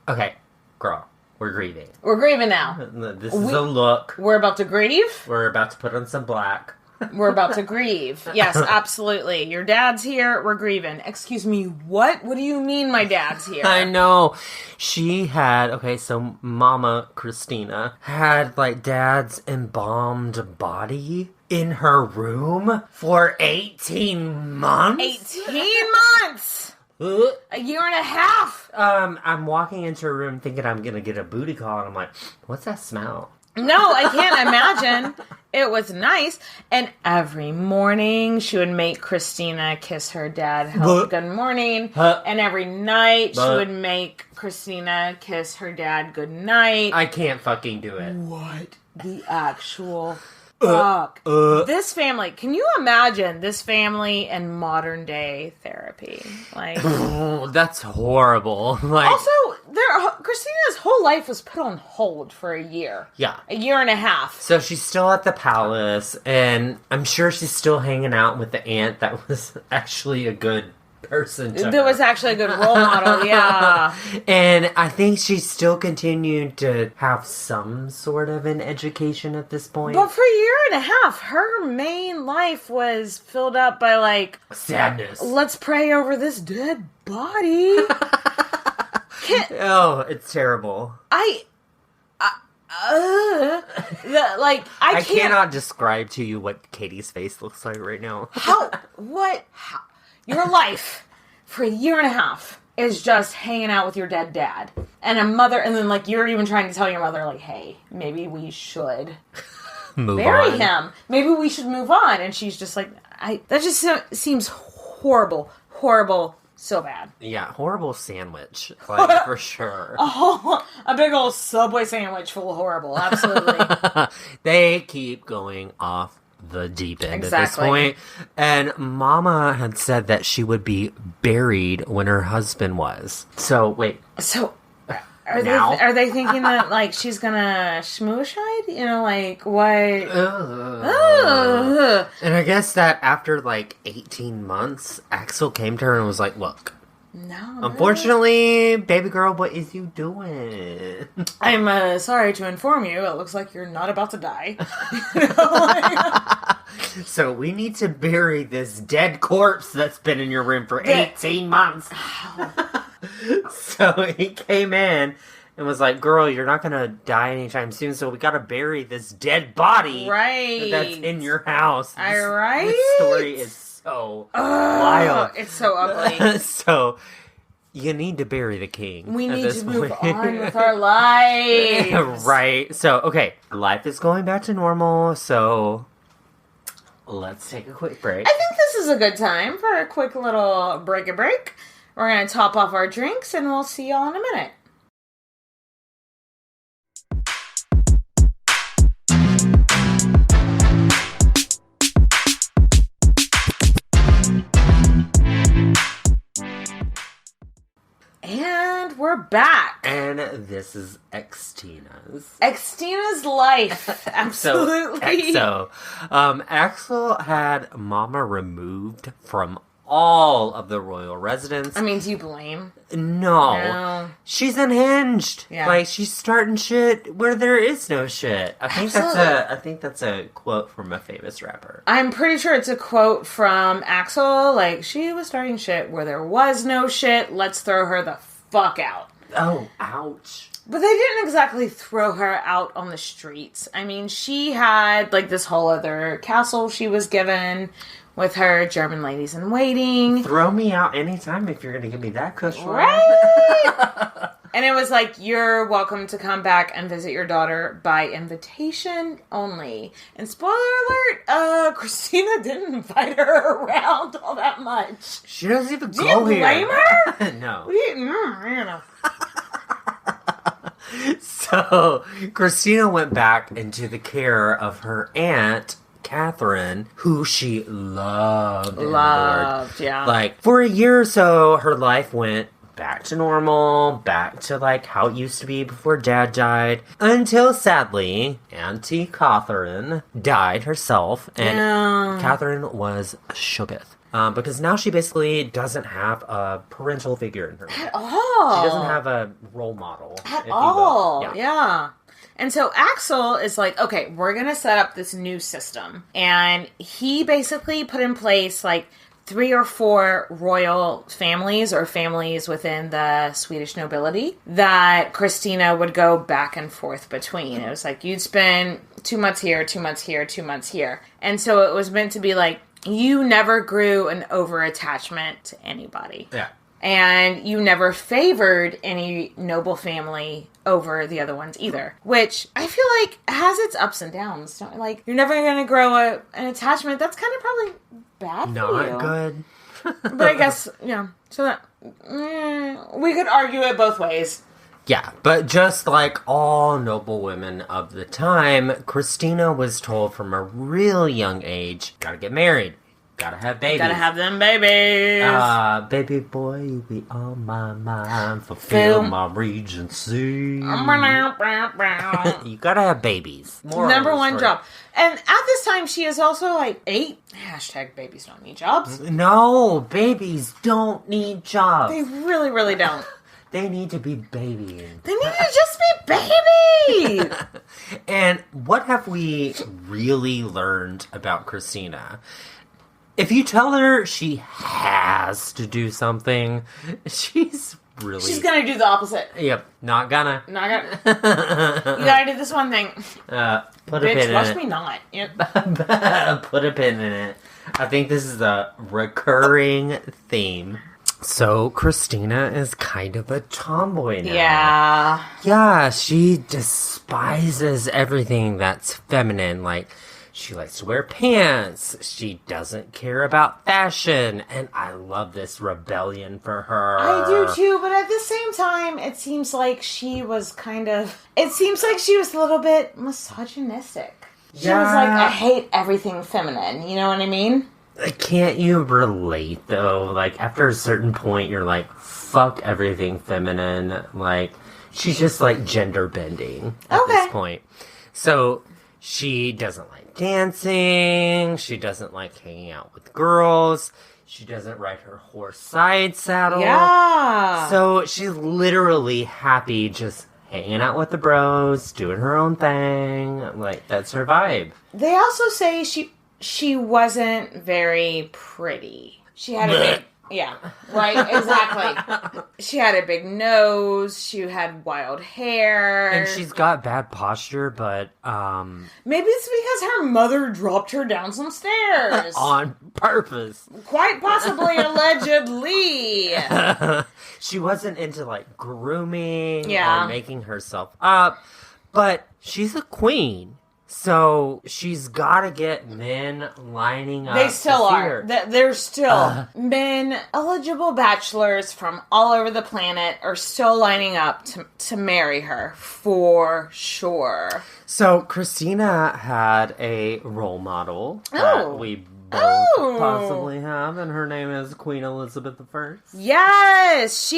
okay, girl, we're grieving. We're grieving now. This is a look. We're about to grieve. We're about to put on some black. We're about to grieve. Yes, absolutely. Your dad's here. We're grieving. Excuse me, what? What do you mean my dad's here? I know. She had, so Mama Christina had, like, Dad's embalmed body in her room for 18 months? 18 months! A year and a half! I'm walking into her room thinking I'm gonna get a booty call, and I'm like, what's that smell? No, I can't imagine. It was nice. And every morning, she would make Christina kiss her dad, good morning. And every night, she would make Christina kiss her dad good night. I can't fucking do it. What the actual fuck? This family, can you imagine this family in modern day therapy? Like, that's horrible. Like, also, Christina's whole life was put on hold for a year. Yeah. A year and a half. So she's still at the palace, and I'm sure she's still hanging out with the aunt that was actually a good person to That her. was actually a good role model, yeah. And I think she still continued to have some sort of an education at this point. But for a year and a half, her main life was filled up by, like, sadness. Let's pray over this dead body. Oh, it's terrible. I can't. cannot describe to you what Katie's face looks like right now. How? Your life for a year and a half is just hanging out with your dead dad and a mother, and then, like, you're even trying to tell your mother, like, hey, maybe we should bury him. Maybe we should move on. And she's just like, that just seems horrible, so bad. Yeah, horrible sandwich, like, for sure. Oh, a big old Subway sandwich full of horrible, absolutely. They keep going off the deep end at this point. And Mama had said that she would be buried when her husband was. So, wait. So, are they thinking that, like, she's gonna schmooshide? You know, like, what? And I guess that after, like, 18 months, Axel came to her and was like, look. No. Unfortunately, baby girl, what is you doing? I'm sorry to inform you, it looks like you're not about to die. So we need to bury this dead corpse that's been in your room for 18 months. So he came in and was like, girl, you're not going to die anytime soon, so we got to bury this dead body that's in your house. Right? This story is so wild. It's so ugly. So you need to bury the king. We need to move on with our lives. Right. So, okay. Life is going back to normal, so let's take a quick break. I think this is a good time for a quick little break. We're going to top off our drinks, and we'll see y'all in a minute. And we're back. And this is Xtina's. Xtina's life. Absolutely. Axel had Mama removed from all of the royal residence. I mean, do you blame? No. She's unhinged. Yeah. Like, she's starting shit where there is no shit. I think that's a quote from a famous rapper. I'm pretty sure it's a quote from Axel. Like, she was starting shit where there was no shit. Let's throw her the fuck out. Oh, ouch. But they didn't exactly throw her out on the streets. I mean, she had, like, this whole other castle she was given with her German ladies in waiting. Throw me out anytime if you're going to give me that cushion. Right? And it was like, you're welcome to come back and visit your daughter by invitation only. And spoiler alert, Christina didn't invite her around all that much. She doesn't even Do go you here. blame her? No. You know. So, Christina went back into the care of her aunt, Catherine, who she loved. Loved, yeah. Like, for a year or so, her life went back to normal, back to, like, how it used to be before Dad died. Until, sadly, Auntie Catherine died herself, and Catherine was shooketh. Because now she basically doesn't have a parental figure in her life. At all. She doesn't have a role model. At all. Yeah. And so Axel is like, okay, we're going to set up this new system. And he basically put in place, like, 3 or 4 royal families or families within the Swedish nobility that Christina would go back and forth between. It was like, you'd spend 2 months here, 2 months here, 2 months here. And so it was meant to be like, you never grew an over-attachment to anybody. Yeah. And you never favored any noble family over the other ones either. Which I feel like has its ups and downs. Like, you're never going to grow an attachment. That's kind of probably bad for you. Not good. But I guess, so that, we could argue it both ways. Yeah, but just like all noble women of the time, Christina was told from a real young age, gotta get married, gotta have babies. Gotta have them babies. Baby boy, you be on my mind, fulfill my regency. You gotta have babies. Number one job. And at this time, she is also like 8. Hashtag babies don't need jobs. No, babies don't need jobs. They really, really don't. They need to be babying. They need to just be babies. And what have we really learned about Christina? If you tell her she has to do something, she's gonna do the opposite. Yep, not gonna. You gotta do this one thing. Put a Bitch, pin in watch it. me not. Yep. Put a pin in it. I think this is a recurring theme. So, Christina is kind of a tomboy now. Yeah. Yeah, she despises everything that's feminine. Like, she likes to wear pants. She doesn't care about fashion. And I love this rebellion for her. I do too, but at the same time, it seems like she was a little bit misogynistic. She was like, I hate everything feminine. You know what I mean? Can't you relate, though? Like, after a certain point, you're like, fuck everything feminine. Like, she's just, like, gender bending at this point. So, she doesn't like dancing. She doesn't like hanging out with girls. She doesn't ride her horse side saddle. Yeah. So, she's literally happy just hanging out with the bros, doing her own thing. Like, that's her vibe. They also say she wasn't very pretty. She had a big... Yeah, right, exactly. She had a big nose, she had wild hair. And she's got bad posture, but, maybe it's because her mother dropped her down some stairs. on purpose. Quite possibly, allegedly. She wasn't into, like, grooming or making herself up, but she's a queen. So, she's got to get men lining up. They still are. There's still men, eligible bachelors from all over the planet are still lining up to marry her, for sure. So, Christina had a role model that we both possibly have, and her name is Queen Elizabeth I. Yes!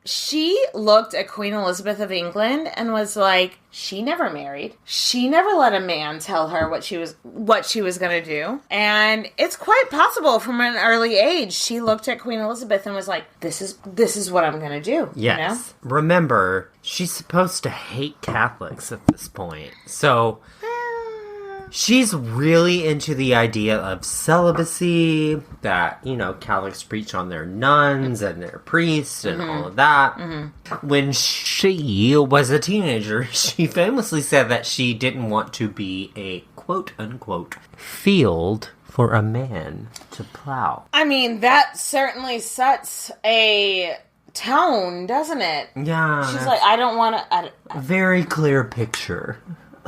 She looked at Queen Elizabeth of England and was like, she never married. She never let a man tell her what she was going to do. And it's quite possible from an early age, she looked at Queen Elizabeth and was like, this is what I'm going to do. Yes. You know? Remember, she's supposed to hate Catholics at this point. So... she's really into the idea of celibacy, that, Catholics preach on their nuns and their priests and all of that. Mm-hmm. When she was a teenager, she famously said that she didn't want to be a quote-unquote field for a man to plow. I mean, that certainly sets a tone, doesn't it? Yeah. She's like, I don't want to... Very clear picture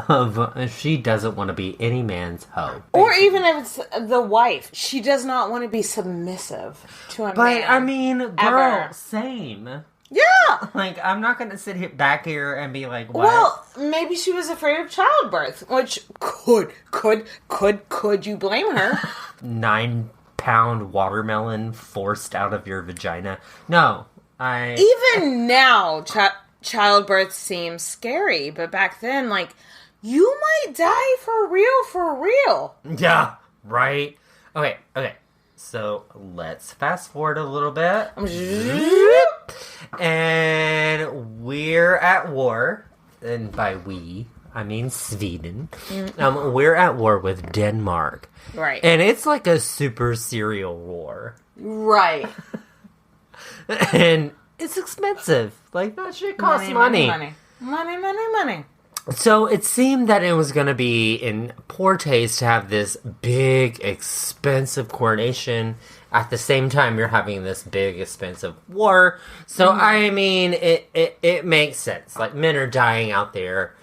of she doesn't want to be any man's hoe. Or even if it's the wife. She does not want to be submissive to a man. But, I mean, girl, ever. Same. Yeah! Like, I'm not going to sit back here and be like, what? Well, maybe she was afraid of childbirth, which could you blame her? 9-pound watermelon forced out of your vagina. No. Even now, childbirth seems scary, but back then, like, you might die for real. Yeah, right? Okay. So, let's fast forward a little bit. And we're at war. And by we, I mean Sweden. We're at war with Denmark. Right. And it's like a super serial war. Right. And it's expensive. Like, that shit costs money. Money. So it seemed that it was going to be in poor taste to have this big, expensive coronation at the same time you're having this big, expensive war. So, I mean, it makes sense. Like, men are dying out there.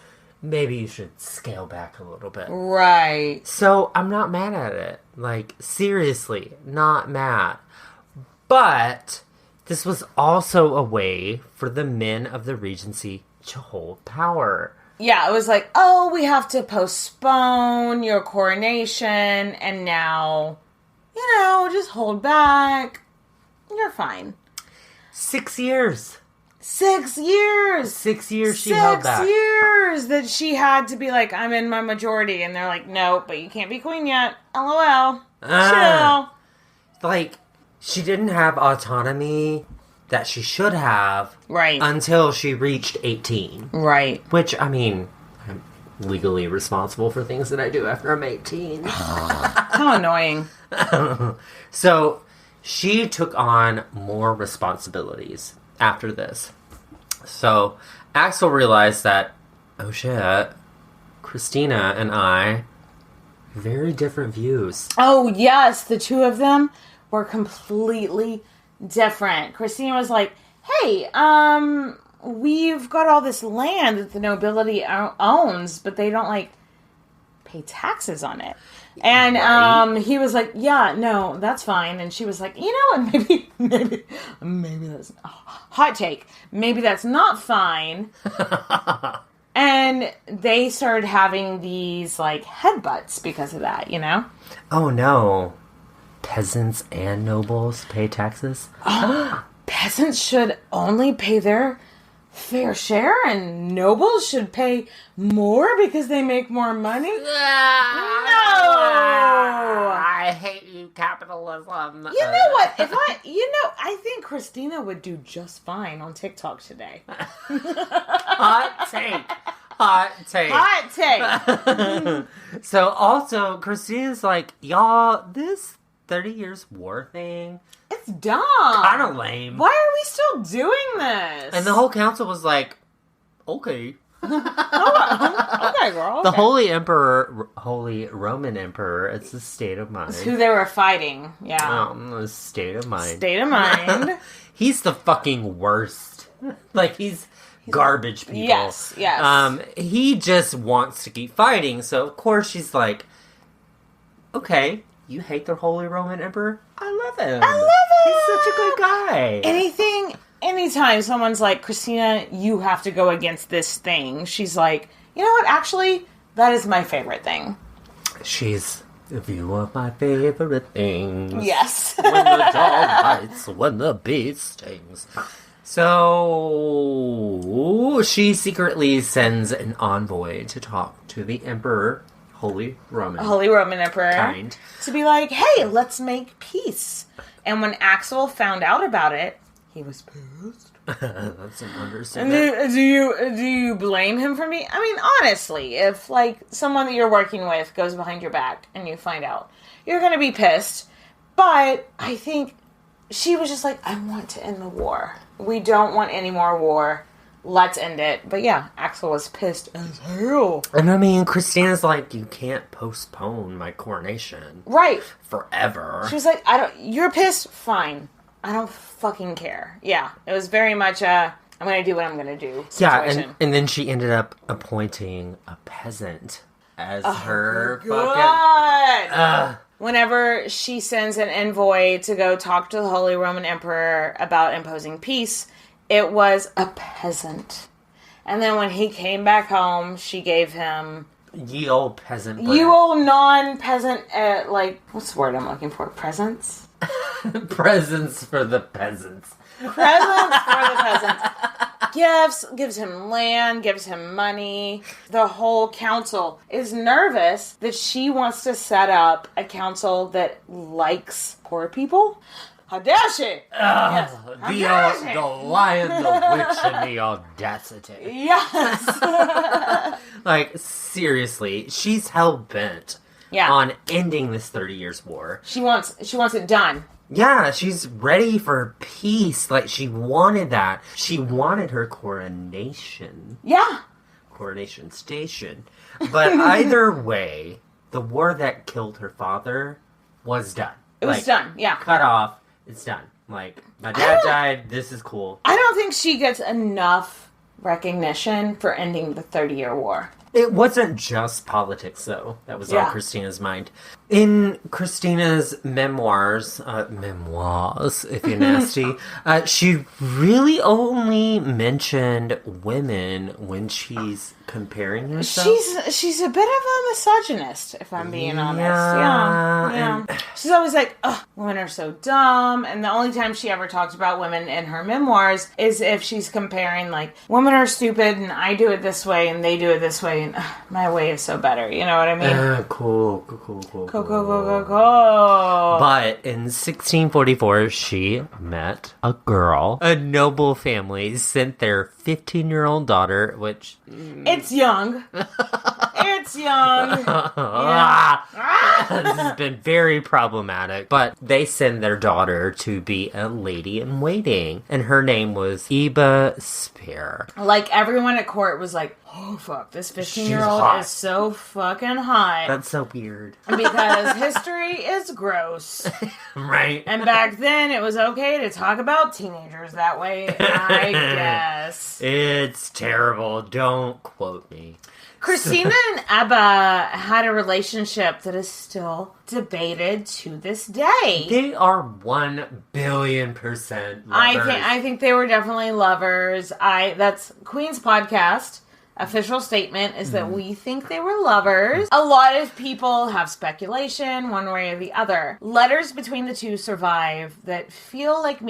Maybe you should scale back a little bit. Right. So, I'm not mad at it. Like, seriously, not mad. But this was also a way for the men of the Regency to hold power. Yeah, it was like, oh, we have to postpone your coronation, and now, just hold back. You're fine. 6 years. 6 years! 6 years she held back. 6 years that she had to be like, I'm in my majority, and they're like, no, but you can't be queen yet. LOL. Chill. Like, she didn't have autonomy that she should have. Right. Until she reached 18. Right. Which, I mean, I'm legally responsible for things that I do after I'm 18. How annoying. So, she took on more responsibilities after this. So, Axel realized that, oh shit, Christina and I, very different views. Oh, yes, the two of them were completely different. Christina was like, hey, we've got all this land that the nobility owns, but they don't, like, pay taxes on it. And right. He was like, yeah, no, that's fine. And she was like, and maybe that's hot take. Maybe that's not fine. And they started having these, like, headbutts because of that, Oh, no. Peasants and nobles pay taxes? Peasants should only pay their fair share, and nobles should pay more because they make more money? No! I hate you, capitalism. You know what? I think Christina would do just fine on TikTok today. Hot take. So, also, Christina's like, y'all, this 30 years war thing, it's dumb. Kind of lame. Why are we still doing this? And the whole council was like, okay. Okay, girl. Okay. The Holy Roman Emperor, it's a state of mind. It's who they were fighting. Yeah. A state of mind. State of mind. He's the fucking worst. Like, he's garbage people. Yes. He just wants to keep fighting, so of course she's like, okay, you hate the Holy Roman Emperor? I love him. He's such a good guy. Anytime someone's like, Christina, you have to go against this thing, she's like, you know what, actually, that is my favorite thing. She's, if you want my favorite things. Yes. When the dog bites, when the bee stings. So, she secretly sends an envoy to talk to the Emperor, Holy Roman Emperor. Kind. To be like, hey, let's make peace. And when Axel found out about it, he was pissed. That's an understatement. Do you blame him for me? I mean, honestly, if, like, someone that you're working with goes behind your back and you find out, you're going to be pissed. But I think she was just like, I want to end the war. We don't want any more war. Let's end it. But yeah, Axel was pissed as hell. And I mean, Christina's like, you can't postpone my coronation. Right. Forever. She was like, you're pissed? Fine. I don't fucking care. Yeah. It was very much I'm going to do what I'm going to do situation. Yeah, and then she ended up appointing a peasant as her fucking... Whenever she sends an envoy to go talk to the Holy Roman Emperor about imposing peace, it was a peasant. And then when he came back home, she gave him... Ye old peasant. Ye old non-peasant, what's the word I'm looking for? Presents? Presents for the peasants. Presents for the peasants. Gifts, gives him land, gives him money. The whole council is nervous that she wants to set up a council that likes poor people. How dare she? Yes. The lion, the witch, and the audacity. Yes. Like, seriously, she's hell-bent on ending this 30 Years' War. She wants it done. Yeah, she's ready for peace. Like, she wanted that. She wanted her coronation. Yeah. Coronation station. But either way, the war that killed her father was done. It was done, yeah. Cut off. It's done. Like, my dad died. This is cool. I don't think she gets enough recognition for ending the 30-Year War. It wasn't just politics, though. That was on Christina's mind. In Christina's memoirs, if you're nasty, she really only mentioned women when she's comparing herself. She's a bit of a misogynist, if I'm being honest. Yeah. She's always like, "Ugh, women are so dumb." And the only time she ever talked about women in her memoirs is if she's comparing, like, women are stupid and I do it this way and they do it this way and my way is so better. You know what I mean? Cool. Go. But in 1644, she met a girl. A noble family sent their 15-year-old daughter, which... It's young. It's young. This has been very problematic. But they send their daughter to be a lady-in-waiting. And her name was Eba Spear. Like, everyone at court was like, oh, fuck, this 15-year-old is so fucking hot. That's so weird. Because history is gross. Right. And back then, it was okay to talk about teenagers that way, I guess. It's terrible. Don't quote me. Christina and Ebba had a relationship that is still debated to this day. They are 1,000,000,000% lovers. I think they were definitely lovers. That's Queen's podcast. Official statement is that we think they were lovers. A lot of people have speculation one way or the other. Letters between the two survive that feel like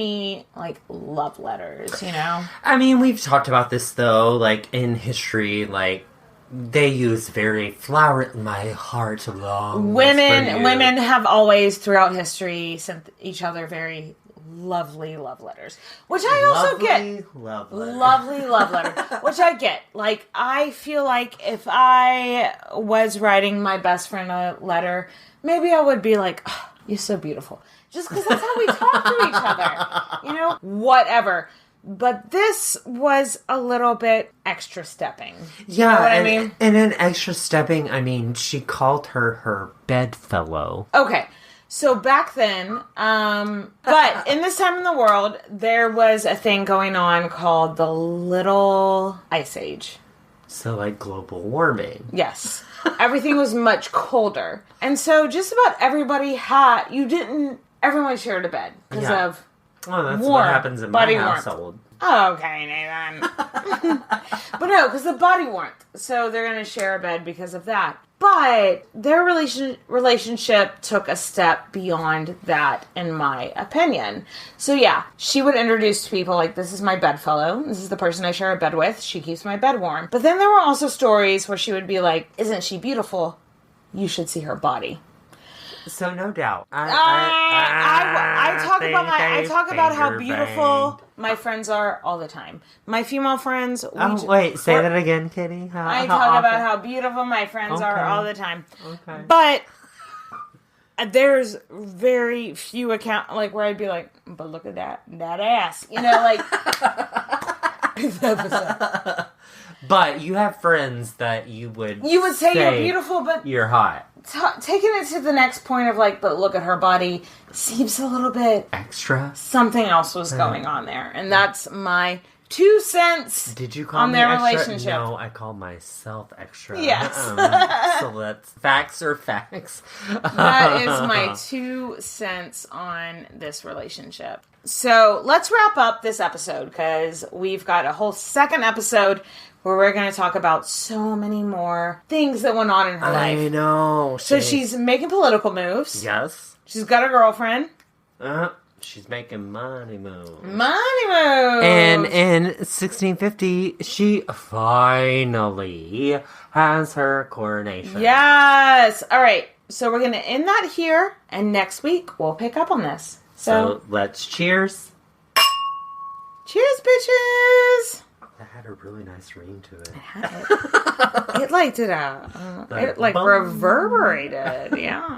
love letters, you know? I mean, we've talked about this, though, like, in history, like, they use very flower my heart along. Women have always, throughout history, sent each other very lovely love letters, which I also get. Lovely love letter, which I get. Like, I feel like if I was writing my best friend a letter, maybe I would be like, oh, "You're so beautiful," just because that's how we talk to each other, you know. Whatever. But this was a little bit extra stepping. Yeah, you know what I mean? And in extra stepping, I mean, she called her bedfellow. Okay. So back then, but in this time in the world, there was a thing going on called the Little Ice Age. So, like, global warming. Yes. Everything was much colder. And so just about everybody everyone shared a bed because of that's warm, what happens in my warmth. household. Okay, Nathan. But no, because the body warmth. So they're going to share a bed because of that. But their relationship took a step beyond that, in my opinion. So yeah, she would introduce people like, this is my bedfellow. This is the person I share a bed with. She keeps my bed warm. But then there were also stories where she would be like, isn't she beautiful? You should see her body. So no doubt. I talk about how beautiful my friends are all the time. My female friends. Say that again, Kitty. I talk about how beautiful my friends are all the time. Okay. But there's very few accounts where I'd be like, but look at that ass, you know, like. But you have friends that you would say you're beautiful, but you're hot. Taking it to the next point of but look at her body seems a little bit extra. Something else was going on there, and that's my 2 cents. Did you call on me their extra? relationship? No, I call myself extra. Yes. So that's facts are facts. That is my 2 cents on this relationship. So let's wrap up this episode because we've got a whole second episode where we're going to talk about so many more things that went on in her life. I know. So she's making political moves. Yes. She's got a girlfriend. She's making money moves. Money moves! And in 1650, she finally has her coronation. Yes! All right, so we're going to end that here, and next week we'll pick up on this. So let's cheers. Cheers, bitches! That had a really nice ring to it. It had it. It like did it like reverberated, yeah.